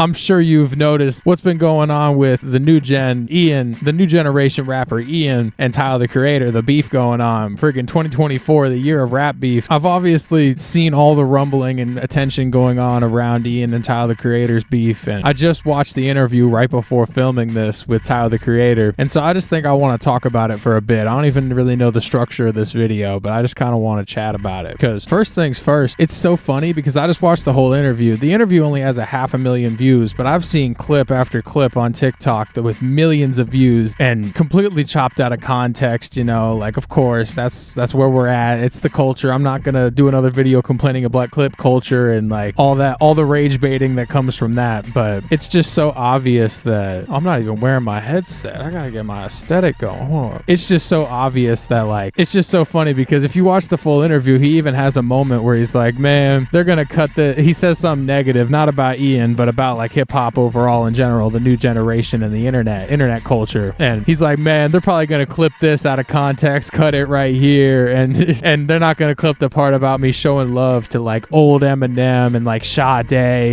I'm sure you've noticed what's been going on with the new generation rapper Ian and Tyler, the Creator, the beef going on. Friggin' 2024, the year of rap beef. I've obviously seen all the rumbling and attention going on around Ian and Tyler, the Creator's beef, and I just watched the interview right before filming this with Tyler, the Creator, and so I just think I want to talk about it for a bit. I don't even really know the structure of this video, but I just kind of want to chat about it, because first things first, it's so funny because I just watched the whole interview. The interview only has 500,000 views, but I've seen clip after clip on TikTok that with millions of views and completely chopped out of context, you know, like, of course, that's where we're at. It's the culture. I'm not gonna do another video complaining about clip culture and like all the rage baiting that comes from that, but it's just so obvious that I'm not even wearing my headset. I gotta get my aesthetic going. Hold on. It's just so obvious that like, it's just so funny because if you watch the full interview, he even has a moment where he's like, man, they're gonna cut he says something negative, not about Ian, but about like hip hop overall in general, the new generation and the internet culture. And he's like, man, they're probably gonna clip this out of context, cut it right here, and they're not gonna clip the part about me showing love to like old Eminem and like Sade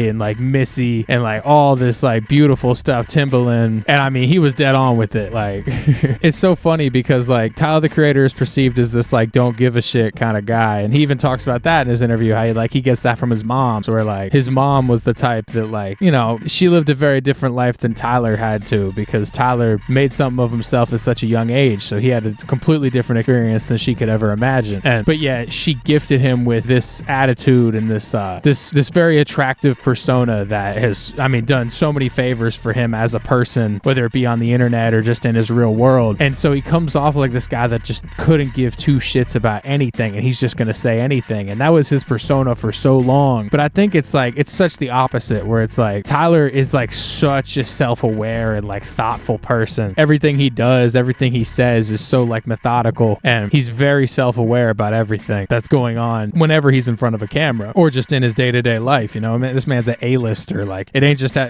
and like Missy and like all this like beautiful stuff, Timbaland. And I mean, he was dead on with it. Like, it's so funny because like Tyler, the Creator, is perceived as this like don't give a shit kind of guy, and he even talks about that in his interview, how he gets that from his mom, where like his mom was the type that like, you know, she lived a very different life than Tyler had to, because Tyler made something of himself at such a young age, so he had a completely different experience than she could ever imagine. But yeah, she gifted him with this attitude and this very attractive persona that has, I mean, done so many favors for him as a person, whether it be on the internet or just in his real world. And so he comes off like this guy that just couldn't give two shits about anything, and he's just gonna say anything, and that was his persona for so long. But I think it's like, it's such the opposite, where it's like Tyler is like such a self-aware and like thoughtful person. Everything he does, everything he says is so like methodical, and he's very self-aware about everything that's going on whenever he's in front of a camera or just in his day-to-day life. You know, I mean, this man's an A-lister. Like, it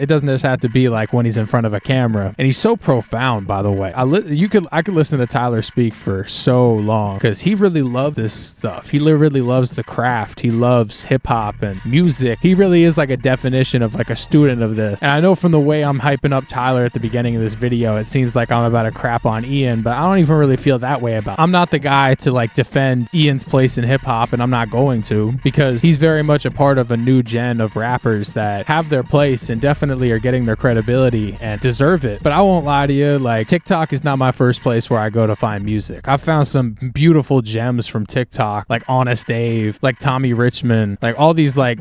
doesn't just have to be like when he's in front of a camera. And he's so profound, by the way. I could listen to Tyler speak for so long because he really loves this stuff. He really loves the craft. He loves hip-hop and music. He really is like a definition of like a student of this. And I know from the way I'm hyping up Tyler at the beginning of this video, it seems like I'm about to crap on Ian, but I don't even really feel that way about it. I'm not the guy to like defend Ian's place in hip-hop, and I'm not going to, because he's very much a part of a new gen of rappers that have their place and definitely are getting their credibility and deserve it. But I won't lie to you, like, TikTok is not my first place where I go to find music. I've found some beautiful gems from TikTok, like Honest Dave, like Tommy Richmond, like all these like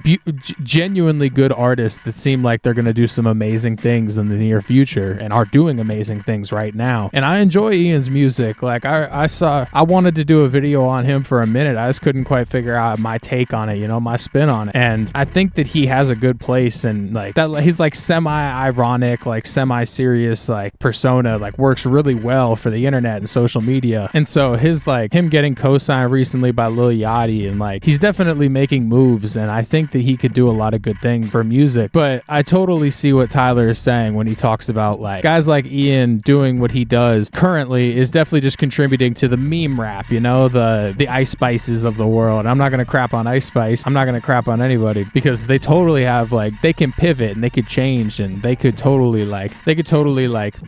genuinely good artists that seem like they're gonna do some amazing things in the near future and are doing amazing things right now. And I enjoy Ian's music. Like, I wanted to do a video on him for a minute. I just couldn't quite figure out my take on it, you know, my spin on it. And I think that he has a good place, and like that, he's like semi-ironic, like semi-serious like persona, like works really well for the internet and social media. And so his like him getting co-signed recently by Lil Yachty, and like he's definitely making moves, and I think that he could do a lot of good things for music. But I totally see what Tyler is saying when he talks about like guys like Ian doing what he does currently is definitely just contributing to the meme rap, you know, the Ice Spices of the world. I'm not gonna crap on Ice Spice. I'm not gonna crap on anybody, because they totally have like, they can pivot and they could change, and they could totally like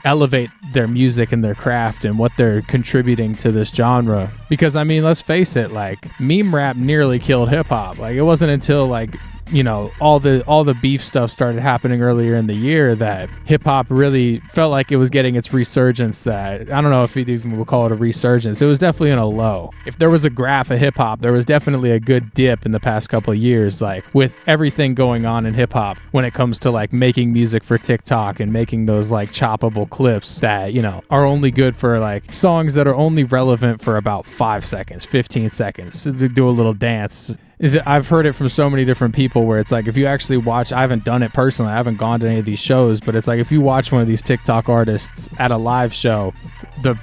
elevate their music and their craft and what they're contributing to this genre. Because I mean, let's face it, like meme rap nearly killed hip hop. Like, it wasn't until like, you know, all the beef stuff started happening earlier in the year that hip hop really felt like it was getting its resurgence. That I don't know if you'd even would call it a resurgence. It was definitely in a low. If there was a graph of hip hop, there was definitely a good dip in the past couple of years, like with everything going on in hip hop when it comes to like making music for TikTok and making those like choppable clips that, you know, are only good for like songs that are only relevant for about 5 seconds, 15 seconds to do a little dance. I've heard it from so many different people where it's like, if you actually watch, I haven't done it personally, I haven't gone to any of these shows, but it's like if you watch one of these TikTok artists at a live show, the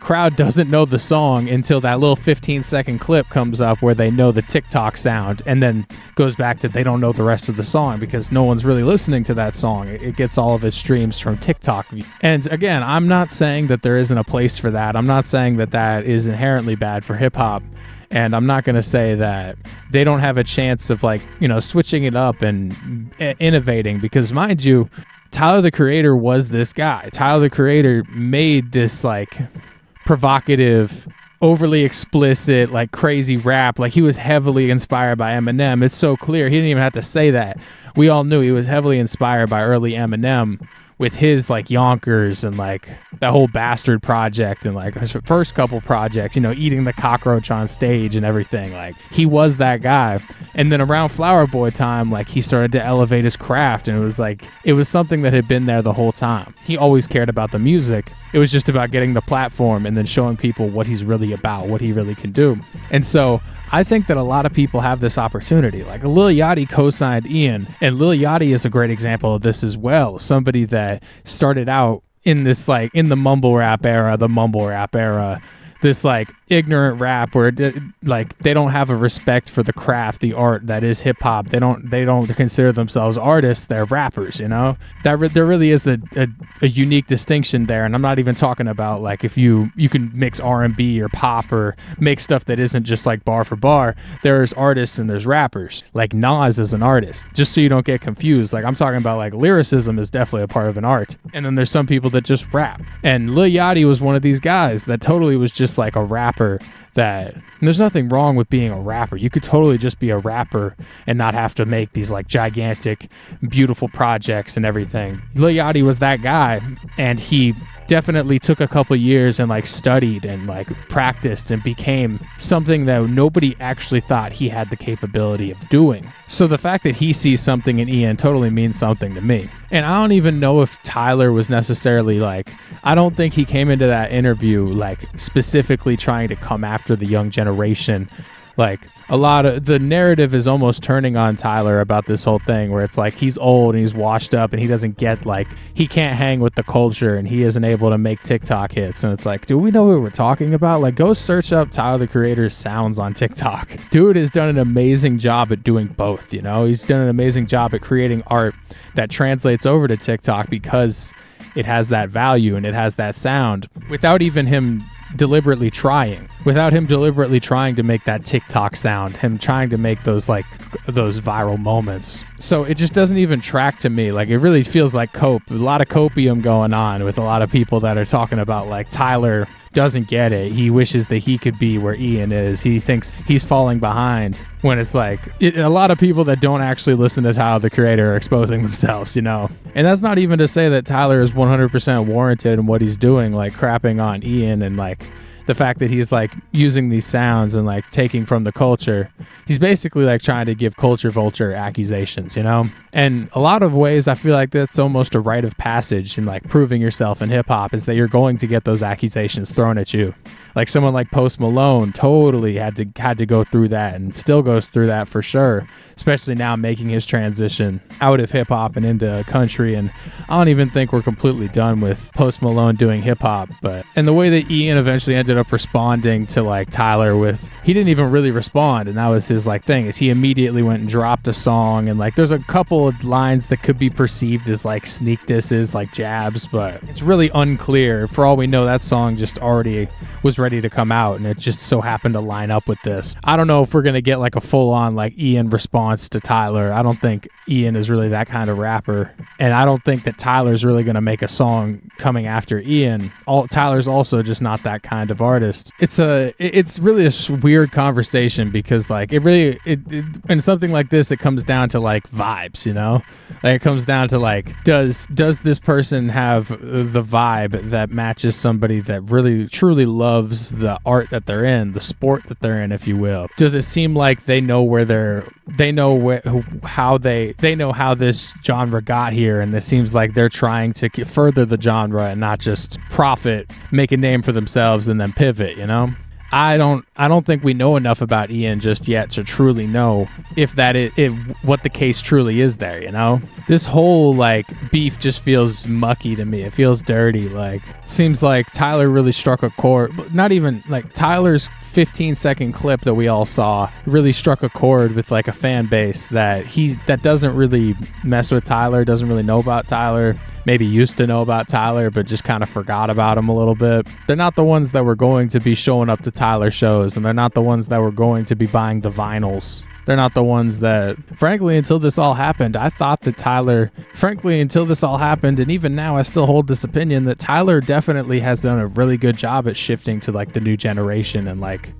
crowd doesn't know the song until that little 15-second clip comes up where they know the TikTok sound, and then goes back to they don't know the rest of the song because no one's really listening to that song. It gets all of its streams from TikTok. And again, I'm not saying that there isn't a place for that. I'm not saying that that is inherently bad for hip hop. And I'm not going to say that they don't have a chance of like, you know, switching it up and innovating, because mind you, Tyler the Creator was this guy. Tyler the Creator made this like provocative, overly explicit, like crazy rap. Like he was heavily inspired by Eminem. It's so clear. He didn't even have to say that. We all knew he was heavily inspired by early Eminem with his like Yonkers and like that whole Bastard project and like his first couple projects, you know, eating the cockroach on stage and everything. Like he was that guy. And then around Flower Boy time, like he started to elevate his craft, and it was something that had been there the whole time. He always cared about the music. It was just about getting the platform and then showing people what he's really about, what he really can do. And so I think that a lot of people have this opportunity. Like Lil Yachty co-signed Ian, and Lil Yachty is a great example of this as well. Somebody that started out in this like in the mumble rap era, this like ignorant rap where like they don't have a respect for the craft, the art that is hip hop. They don't consider themselves artists. They're rappers, you know. There really is a unique distinction there. And I'm not even talking about like if you can mix R&B or pop or make stuff that isn't just like bar for bar. There's artists and there's rappers. Like Nas is an artist, just so you don't get confused. Like I'm talking about like lyricism is definitely a part of an art. And then there's some people that just rap. And Lil Yachty was one of these guys that totally was just like a rapper. That there's nothing wrong with being a rapper. You could totally just be a rapper and not have to make these like gigantic, beautiful projects and everything. Lil Yachty was that guy, and he definitely took a couple years and like studied and like practiced and became something that nobody actually thought he had the capability of doing. So the fact that he sees something in Ian totally means something to me. And I don't even know if Tyler was necessarily like, I don't think he came into that interview like specifically trying to come after the young generation. Like a lot of the narrative is almost turning on Tyler about this whole thing where it's like he's old and he's washed up and he doesn't get like, he can't hang with the culture and he isn't able to make TikTok hits. And it's like, do we know what we're talking about? Like go search up Tyler the Creator's sounds on TikTok. Dude has done an amazing job at doing both, you know? He's done an amazing job at creating art that translates over to TikTok because it has that value and it has that sound without even him deliberately trying to make that TikTok sound, him trying to make those viral moments. So it just doesn't even track to me. Like it really feels like a lot of copium going on with a lot of people that are talking about like Tyler doesn't get it. He wishes that he could be where Ian is. He thinks he's falling behind, when it's like a lot of people that don't actually listen to Tyler the Creator are exposing themselves, you know. And that's not even to say that Tyler is 100% warranted in what he's doing, like crapping on Ian and like the fact that he's like using these sounds and like taking from the culture. He's basically like trying to give culture vulture accusations, you know? And a lot of ways I feel like that's almost a rite of passage in like proving yourself in hip hop, is that you're going to get those accusations thrown at you. Like someone like Post Malone totally had to go through that and still goes through that for sure, especially now making his transition out of hip hop and into country. And I don't even think we're completely done with Post Malone doing hip hop, and the way that Ian eventually ended up responding to like Tyler with, he didn't even really respond, and that was his like thing, is he immediately went and dropped a song, and like there's a couple of lines that could be perceived as like sneak disses, like jabs, but it's really unclear. For all we know, that song just already was ready to come out, and it just so happened to line up with this. I don't know if we're gonna get like a full-on like Ian response to Tyler. I don't think Ian is really that kind of rapper, and I don't think that Tyler's really gonna make a song coming after Ian. Tyler's also just not that kind of artist. It's really a weird conversation, because like in something like this, it comes down to like vibes, you know? Like it comes down to like, does this person have the vibe that matches somebody that really truly loves the art that they're in, the sport that they're in, if you will? Does it seem like they know how this genre got here, and it seems like they're trying to further the genre and not just profit, make a name for themselves and then pivot, you know? I don't think we know enough about Ian just yet to truly know if what the case truly is there, you know? This whole like beef just feels mucky to me. It feels dirty. Like seems like Tyler really struck a chord. Not even like Tyler's 15-second clip that we all saw really struck a chord with like a fan base that doesn't really mess with Tyler, doesn't really know about Tyler. maybe used to know about Tyler, but just kind of forgot about him a little bit. They're not the ones that were going to be showing up to Tyler shows, and they're not the ones that were going to be buying the vinyls. They're not the ones that, frankly, until this all happened, I thought that Tyler, until this all happened, and even now I still hold this opinion that Tyler definitely has done a really good job at shifting to like the new generation and like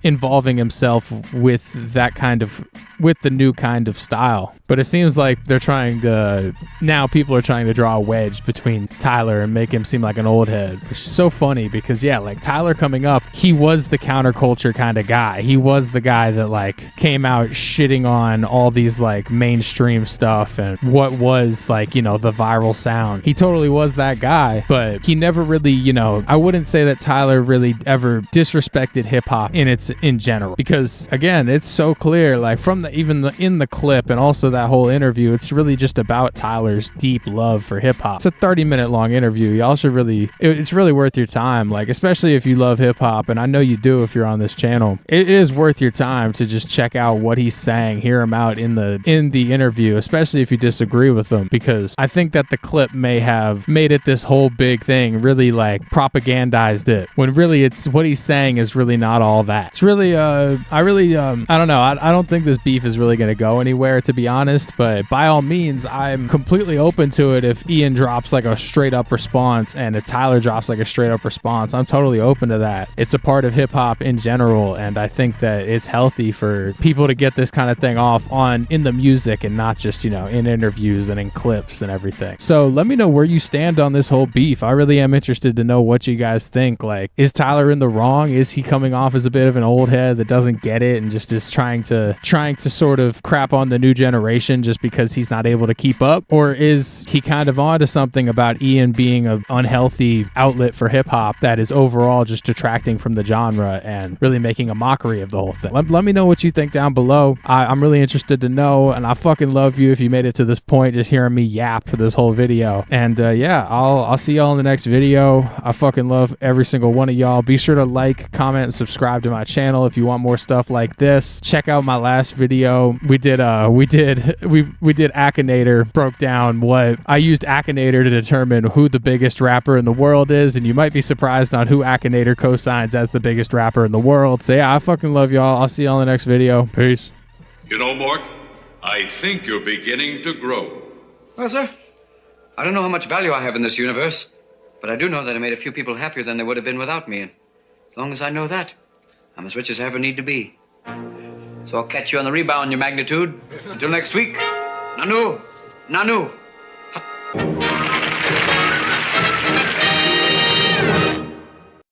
involving himself with the new kind of style. But it seems like people are trying to draw a wedge between Tyler and make him seem like an old head, which is so funny because like Tyler coming up, he was the counterculture kind of guy. He was the guy that like came out shitting on all these like mainstream stuff and what was like, the viral sound. He totally was that guy, but he never really, I wouldn't say that Tyler really ever disrespected hip hop in general, because again, it's so clear, like from in the clip and also that whole interview, it's really just about Tyler's deep love for hip hop. It's a 30-minute long interview. Y'all should it's really worth your time, like especially if you love hip hop, and I know you do if you're on this channel. It is worth your time to just check out what he's saying, hear him out in the interview, especially if you disagree with him, because I think that the clip may have made it this whole big thing, really like propagandized it, when really it's what he's saying is really not all that. It's really I don't know, I don't think this beef is really going to go anywhere, to be honest, but by all means, I'm completely open to it. If Ian drops like a straight up response and if Tyler drops like a straight up response, I'm totally open to that. It's a part of hip hop in general, and I think that it's healthy for people to get this kind of thing off in the music and not just, in interviews and in clips and everything. So let me know where you stand on this whole beef. I really am interested to know what you guys think. Like, is Tyler in the wrong? Is he coming off as a bit of an old head that doesn't get it and just is trying to sort of crap on the new generation just because he's not able to keep up? Or is he kind of onto something about Ian being an unhealthy outlet for hip hop that is overall just detracting from the genre and really making a mockery of the whole thing? Let me know what you think down below. I'm really interested to know, and I fucking love you if you made it to this point just hearing me yap for this whole video. And I'll see y'all in the next video. I fucking love every single one of y'all. Be sure to like, comment, and subscribe to my channel if you want more stuff like this. Check out my last video. We did Akinator, broke down what I used Akinator to determine who the biggest rapper in the world is, and you might be surprised on who Akinator co-signs as the biggest rapper in the world. So yeah, I fucking love y'all. I'll see y'all in the next video. Peace. Mort, I think you're beginning to grow. Well, sir, I don't know how much value I have in this universe, but I do know that I made a few people happier than they would have been without me, and as long as I know that, I'm as rich as I ever need to be. So I'll catch you on the rebound, your magnitude. Until next week, Nanu, Nanu.